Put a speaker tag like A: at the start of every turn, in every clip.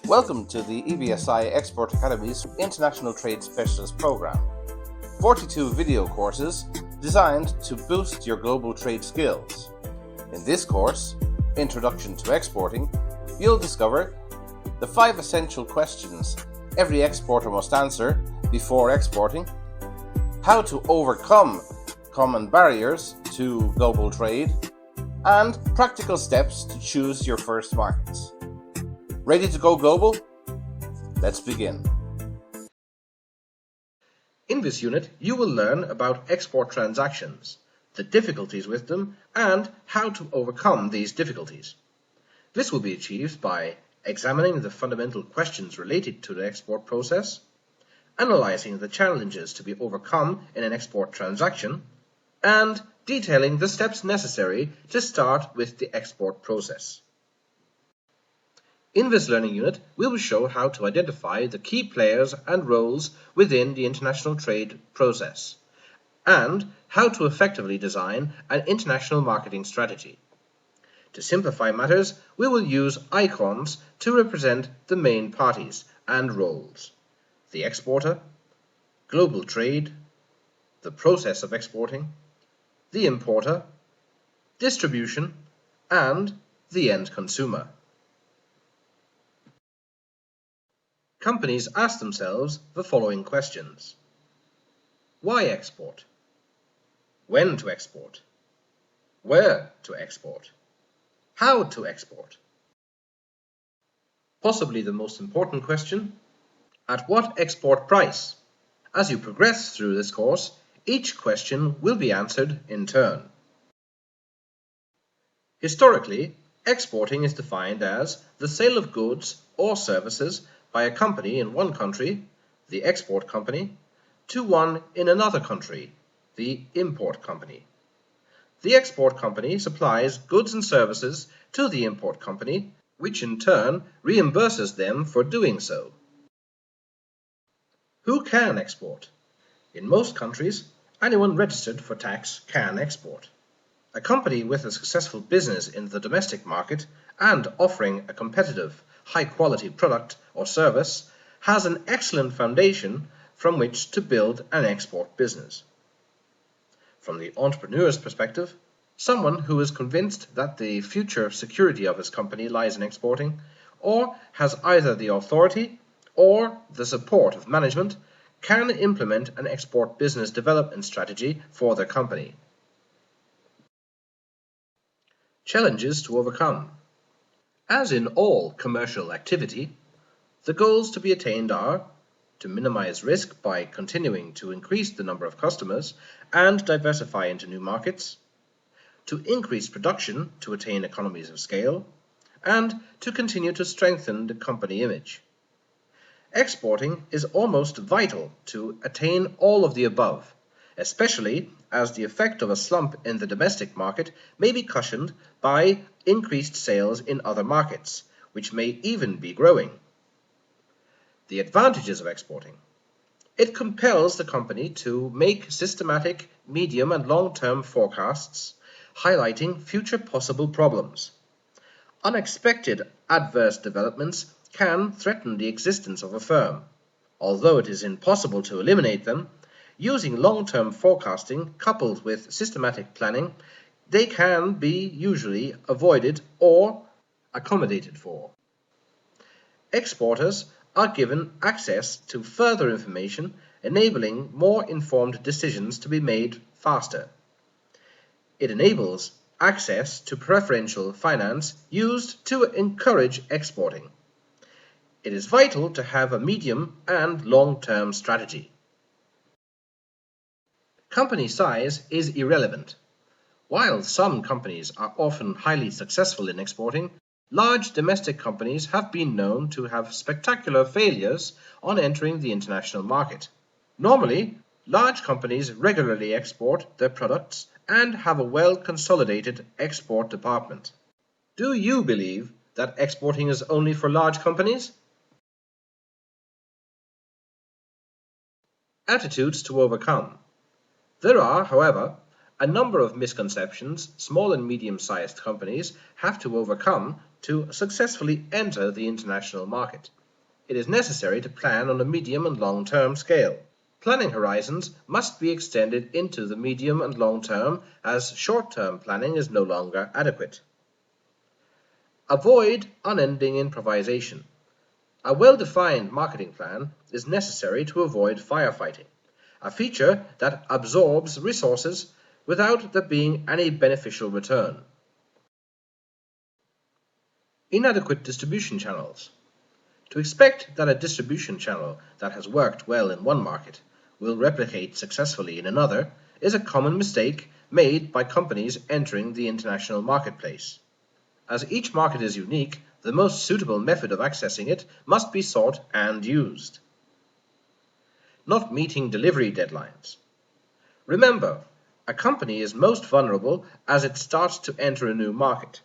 A: Welcome to the eBSI Export Academy's International Trade Specialist program. 42 video courses designed to boost your global trade skills. In this course, Introduction to Exporting, you'll discover the 5 essential questions every exporter must answer before exporting, how to overcome common barriers to global trade, and practical steps to choose your first markets. Ready to go global? Let's begin. In this unit, you will learn about export transactions, the difficulties with them, and how to overcome these difficulties. This will be achieved by examining the fundamental questions related to the export process, analyzing the challenges to be overcome in an export transaction, and detailing the steps necessary to start with the export process. In this learning unit, we will show how to identify the key players and roles within the international trade process, and how to effectively design an international marketing strategy. To simplify matters, we will use icons to represent the main parties and roles: the exporter, global trade, the process of exporting, the importer, distribution, and the end consumer. Companies ask themselves the following questions: why export? When to export? Where to export? How to export? Possibly the most important question: at what export price? As you progress through this course, each question will be answered in turn. Historically, exporting is defined as the sale of goods or services by a company in one country, the export company, to one in another country, the import company. The export company supplies goods and services to the import company, which in turn reimburses them for doing so. Who can export? In most countries, anyone registered for tax can export. A company with a successful business in the domestic market and offering a competitive, high-quality product or service has an excellent foundation from which to build an export business. From the entrepreneur's perspective, someone who is convinced that the future security of his company lies in exporting, or has either the authority or the support of management, can implement an export business development strategy for their company. Challenges to overcome. As in all commercial activity, the goals to be attained are to minimize risk by continuing to increase the number of customers and diversify into new markets, to increase production to attain economies of scale, and to continue to strengthen the company image. Exporting is almost vital to attain all of the above, especially as the effect of a slump in the domestic market may be cushioned by increased sales in other markets, which may even be growing. The advantages of exporting. It compels the company to make systematic, medium and long-term forecasts, highlighting future possible problems. Unexpected adverse developments can threaten the existence of a firm. Although it is impossible to eliminate them, using long-term forecasting coupled with systematic planning, they can be usually avoided or accommodated for. Exporters are given access to further information, enabling more informed decisions to be made faster. It enables access to preferential finance used to encourage exporting. It is vital to have a medium and long-term strategy. Company size is irrelevant. While some companies are often highly successful in exporting, large domestic companies have been known to have spectacular failures on entering the international market. Normally, large companies regularly export their products and have a well-consolidated export department. Do you believe that exporting is only for large companies? Attitudes to overcome. There are, however, a number of misconceptions small and medium-sized companies have to overcome to successfully enter the international market. It is necessary to plan on a medium and long-term scale. Planning horizons must be extended into the medium and long term, as short-term planning is no longer adequate. Avoid unending improvisation. A well-defined marketing plan is necessary to avoid firefighting, a feature that absorbs resources without there being any beneficial return. Inadequate distribution channels. To expect that a distribution channel that has worked well in one market will replicate successfully in another is a common mistake made by companies entering the international marketplace. As each market is unique, the most suitable method of accessing it must be sought and used. Not meeting delivery deadlines. Remember, a company is most vulnerable as it starts to enter a new market,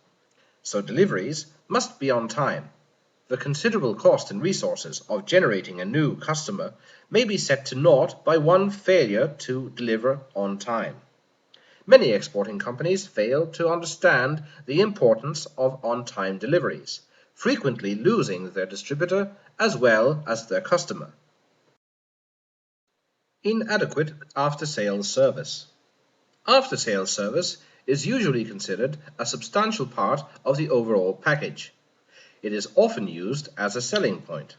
A: so deliveries must be on time. The considerable cost and resources of generating a new customer may be set to naught by one failure to deliver on time. Many exporting companies fail to understand the importance of on-time deliveries, frequently losing their distributor as well as their customer. Inadequate after-sales service. After-sales service is usually considered a substantial part of the overall package. It is often used as a selling point.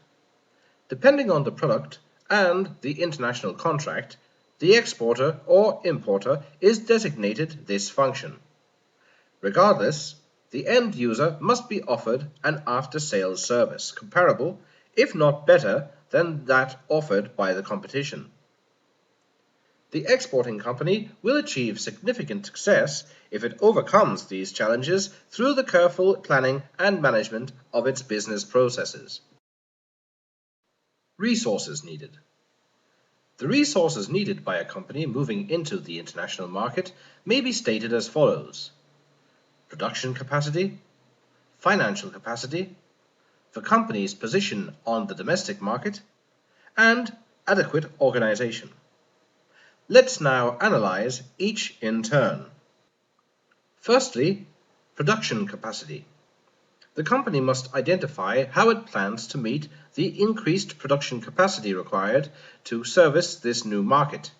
A: Depending on the product and the international contract, the exporter or importer is designated this function. Regardless, the end user must be offered an after-sales service comparable, if not better, than that offered by the competition. The exporting company will achieve significant success if it overcomes these challenges through the careful planning and management of its business processes. Resources needed. The resources needed by a company moving into the international market may be stated as follows: production capacity, financial capacity, the company's position on the domestic market, and adequate organization. Let's now analyze each in turn. Firstly, production capacity. The company must identify how it plans to meet the increased production capacity required to service this new market.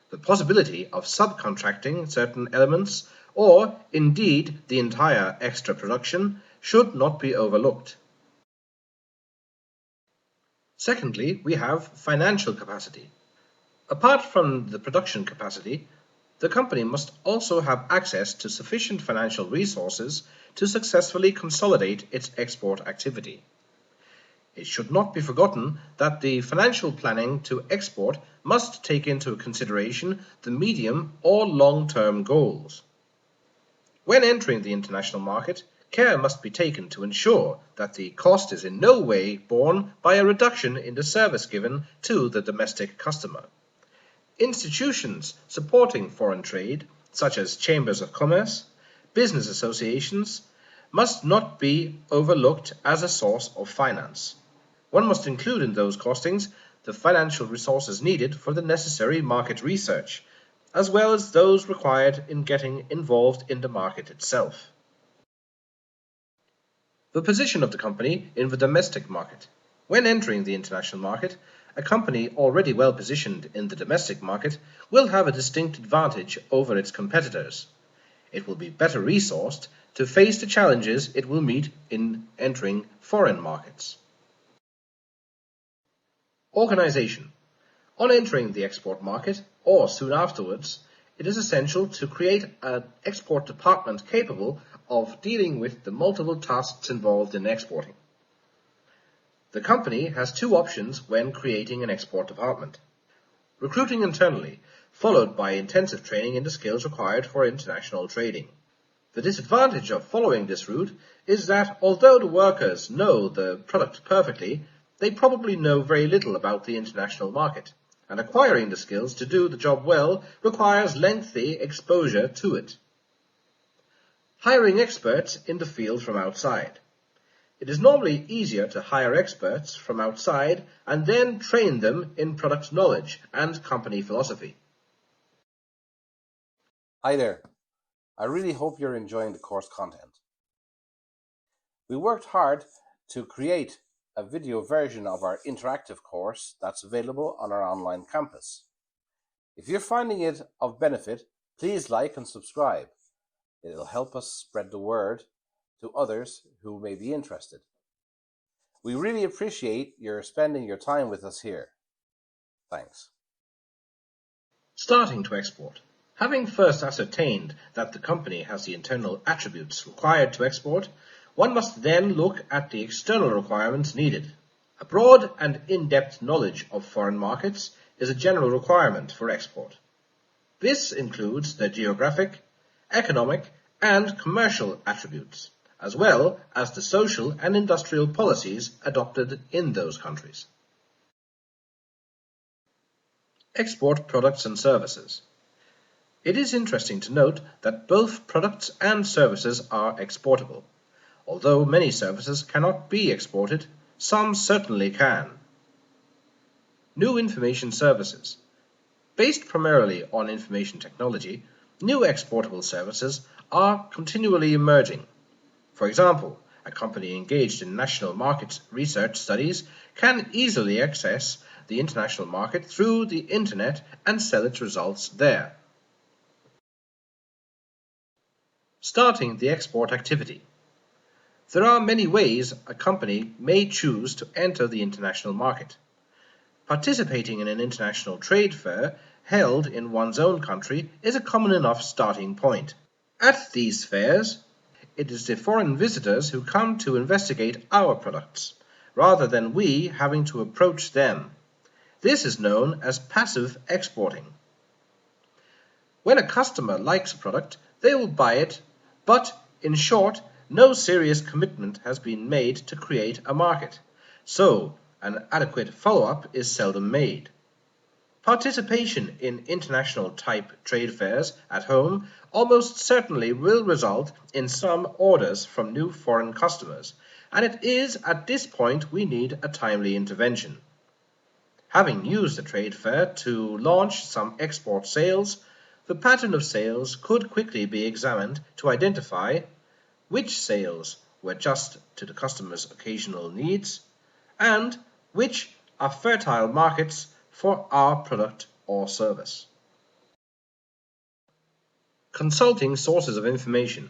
A: The possibility of subcontracting certain elements, or indeed the entire extra production, should not be overlooked. Secondly, we have financial capacity. Apart from the production capacity, the company must also have access to sufficient financial resources to successfully consolidate its export activity. It should not be forgotten that the financial planning to export must take into consideration the medium or long-term goals. When entering the international market, care must be taken to ensure that the cost is in no way borne by a reduction in the service given to the domestic customer. Institutions supporting foreign trade, such as chambers of commerce, business associations, must not be overlooked as a source of finance. One must include in those costings the financial resources needed for the necessary market research, as well as those required in getting involved in the market itself. The position of the company in the domestic market. When entering the international market, a company already well positioned in the domestic market will have a distinct advantage over its competitors. It will be better resourced to face the challenges it will meet in entering foreign markets. Organization. On entering the export market, or soon afterwards, it is essential to create an export department capable of dealing with the multiple tasks involved in exporting. The company has two options when creating an export department: recruiting internally, followed by intensive training in the skills required for international trading. The disadvantage of following this route is that although the workers know the product perfectly, they probably know very little about the international market, and acquiring the skills to do the job well requires lengthy exposure to it. Hiring experts in the field from outside. It is normally easier to hire experts from outside and then train them in product knowledge and company philosophy.
B: Hi there. I really hope you're enjoying the course content. We worked hard to create a video version of our interactive course that's available on our online campus. If you're finding it of benefit, please like and subscribe. It'll help us spread the word to others who may be interested. We really appreciate your spending your time with us here. Thanks.
A: Starting to export. Having first ascertained that the company has the internal attributes required to export, one must then look at the external requirements needed. A broad and in-depth knowledge of foreign markets is a general requirement for export. This includes their geographic, economic, and commercial attributes, as well as the social and industrial policies adopted in those countries. Export products and services. It is interesting to note that both products and services are exportable. Although many services cannot be exported, some certainly can. New information services. Based primarily on information technology, new exportable services are continually emerging. For example, a company engaged in national market research studies can easily access the international market through the Internet and sell its results there. Starting the export activity. There are many ways a company may choose to enter the international market. Participating in an international trade fair held in one's own country is a common enough starting point. At these fairs, it is the foreign visitors who come to investigate our products, rather than we having to approach them. This is known as passive exporting. When a customer likes a product, they will buy it, but in short, no serious commitment has been made to create a market, so an adequate follow-up is seldom made. Participation in international type trade fairs at home almost certainly will result in some orders from new foreign customers, and it is at this point we need a timely intervention. Having used the trade fair to launch some export sales, the pattern of sales could quickly be examined to identify which sales were just to the customer's occasional needs, and which are fertile markets for our product or service. Consulting sources of information.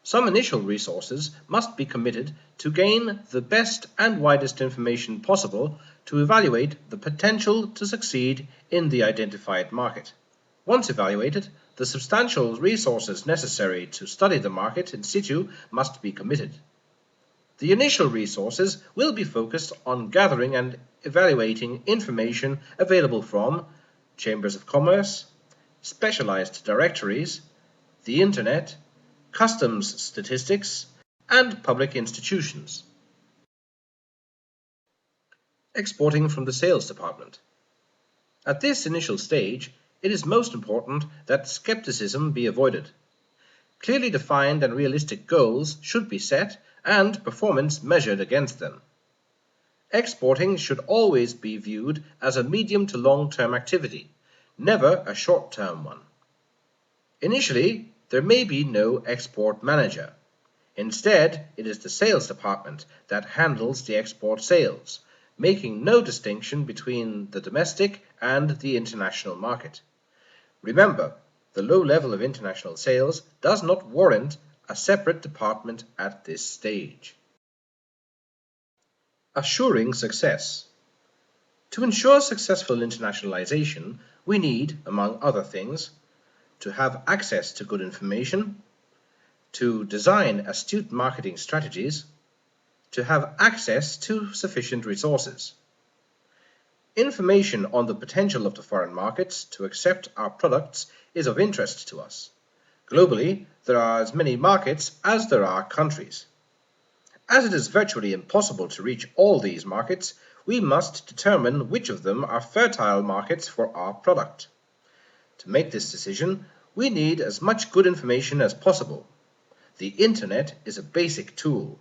A: Some initial resources must be committed to gain the best and widest information possible to evaluate the potential to succeed in the identified market. Once evaluated, the substantial resources necessary to study the market in situ must be committed. The initial resources will be focused on gathering and evaluating information available from chambers of commerce, specialized directories, the Internet, customs statistics, and public institutions. Exporting from the sales department. At this initial stage, it is most important that skepticism be avoided. Clearly defined and realistic goals should be set and performance measured against them. Exporting should always be viewed as a medium to long-term activity, never a short-term one. Initially, there may be no export manager. Instead, it is the sales department that handles the export sales, making no distinction between the domestic and the international market. Remember, the low level of international sales does not warrant a separate department at this stage. Assuring success. To ensure successful internationalization, we need, among other things, to have access to good information, to design astute marketing strategies, to have access to sufficient resources. Information on the potential of the foreign markets to accept our products is of interest to us. Globally, there are as many markets as there are countries. As it is virtually impossible to reach all these markets, we must determine which of them are fertile markets for our product. To make this decision, we need as much good information as possible. The Internet is a basic tool.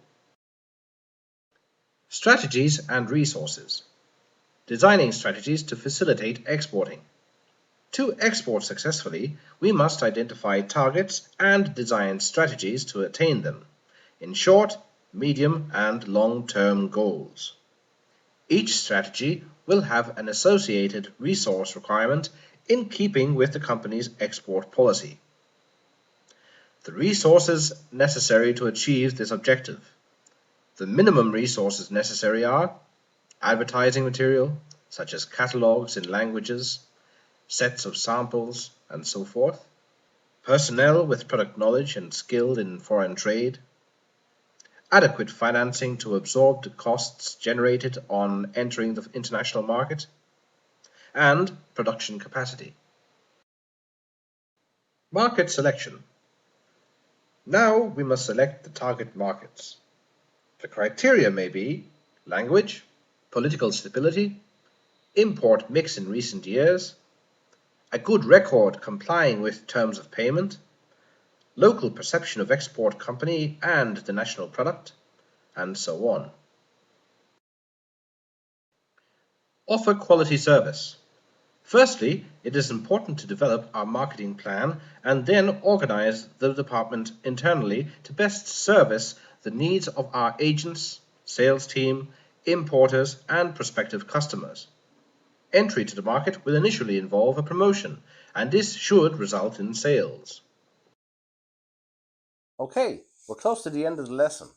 A: Strategies and resources. Designing strategies to facilitate exporting. To export successfully, we must identify targets and design strategies to attain them. In short, medium, and long-term goals. Each strategy will have an associated resource requirement in keeping with the company's export policy. The resources necessary to achieve this objective. The minimum resources necessary are advertising material, such as catalogs in languages, sets of samples, and so forth, personnel with product knowledge and skill in foreign trade, adequate financing to absorb the costs generated on entering the international market, and production capacity. Market selection. Now we must select the target markets. The criteria may be language, political stability, import mix in recent years, a good record complying with terms of payment, local perception of export company and the national product, and so on. Offer quality service. Firstly, it is important to develop our marketing plan and then organize the department internally to best service the needs of our agents, sales team, importers, and prospective customers. Entry to the market will initially involve a promotion, and this should result in sales.
B: Okay, we're close to the end of the lesson.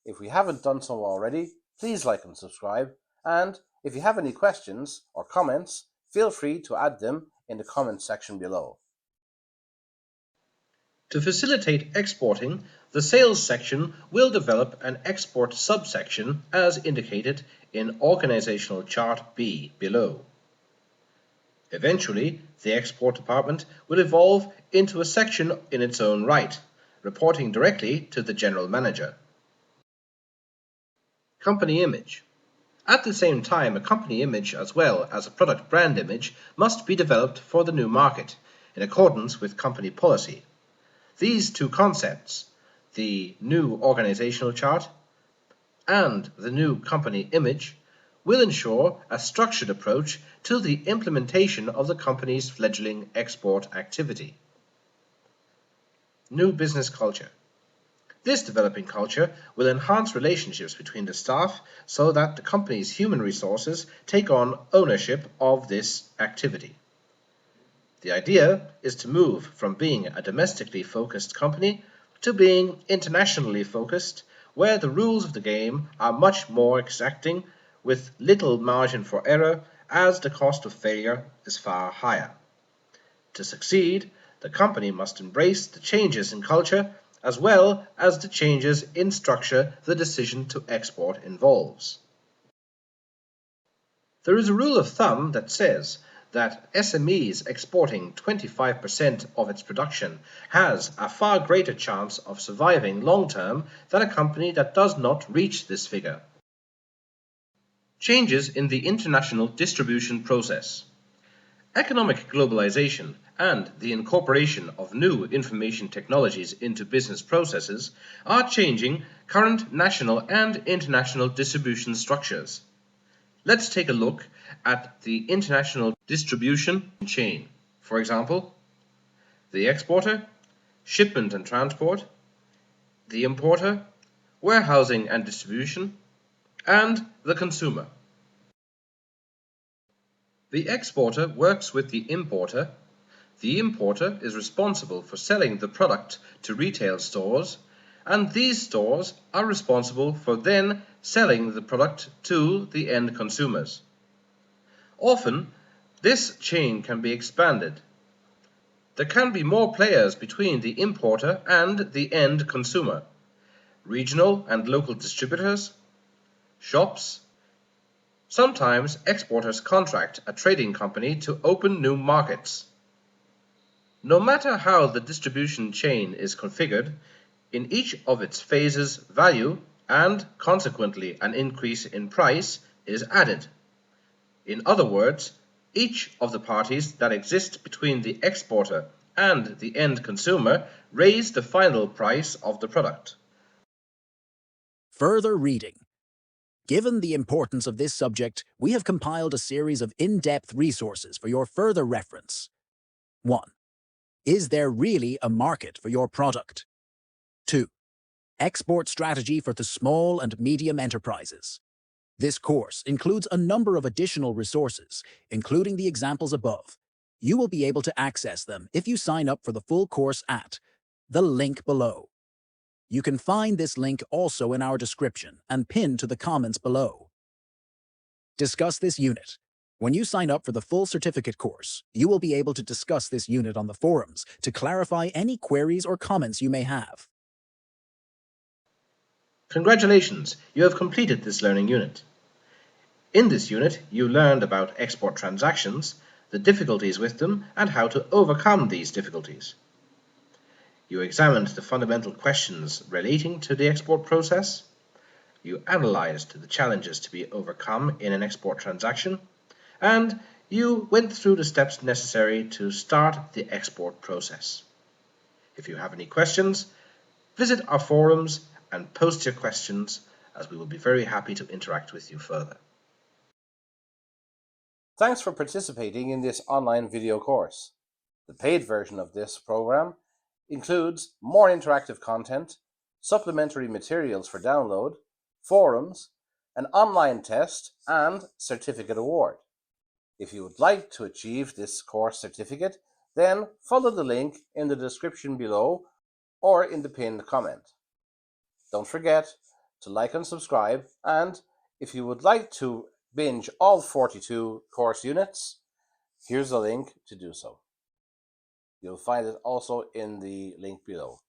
B: If we haven't done so already, please like and subscribe, and if you have any questions or comments, feel free to add them in the comments section below.
A: To facilitate exporting, the sales section will develop an export subsection as indicated in Organizational Chart B below. Eventually, the export department will evolve into a section in its own right, reporting directly to the general manager. Company image. At the same time, a company image as well as a product brand image must be developed for the new market, in accordance with company policy. These two concepts, the new organizational chart and the new company image, will ensure a structured approach to the implementation of the company's fledgling export activity. New business culture. This developing culture will enhance relationships between the staff so that the company's human resources take on ownership of this activity. The idea is to move from being a domestically focused company to being internationally focused, where the rules of the game are much more exacting with little margin for error as the cost of failure is far higher. To succeed, the company must embrace the changes in culture as well as the changes in structure the decision to export involves. There is a rule of thumb that says that SMEs exporting 25% of its production has a far greater chance of surviving long-term than a company that does not reach this figure. Changes in the international distribution process. Economic globalization and the incorporation of new information technologies into business processes are changing current national and international distribution structures. Let's take a look at the international distribution chain. For example, the exporter, shipment and transport, the importer, warehousing and distribution, and the consumer. The exporter works with the importer. The importer is responsible for selling the product to retail stores, and these stores are responsible for then selling the product to the end consumers. Often, this chain can be expanded. There can be more players between the importer and the end consumer: regional and local distributors, shops. Sometimes exporters contract a trading company to open new markets. No matter how the distribution chain is configured, in each of its phases value, and consequently an increase in price, is added. In other words, each of the parties that exist between the exporter and the end consumer raise the final price of the product.
C: Further reading. Given the importance of this subject, we have compiled a series of in-depth resources for your further reference. 1. Is there really a market for your product? 2. Export Strategy for the Small and Medium Enterprises. This course includes a number of additional resources, including the examples above. You will be able to access them if you sign up for the full course at the link below. You can find this link also in our description and pinned to the comments below. Discuss this unit. When you sign up for the full certificate course, you will be able to discuss this unit on the forums to clarify any queries or comments you may have.
A: Congratulations, you have completed this learning unit. In this unit, you learned about export transactions, the difficulties with them, and how to overcome these difficulties. You examined the fundamental questions relating to the export process. You analyzed the challenges to be overcome in an export transaction, and you went through the steps necessary to start the export process. If you have any questions, visit our forums and post your questions, as we will be very happy to interact with you further.
B: Thanks for participating in this online video course. The paid version of this program includes more interactive content, supplementary materials for download, forums, an online test, and certificate award. If you would like to achieve this course certificate, then follow the link in the description below or in the pinned comment. Don't forget to like and subscribe, and if you would like to binge all 42 course units, here's a link to do so. You'll find it also in the link below.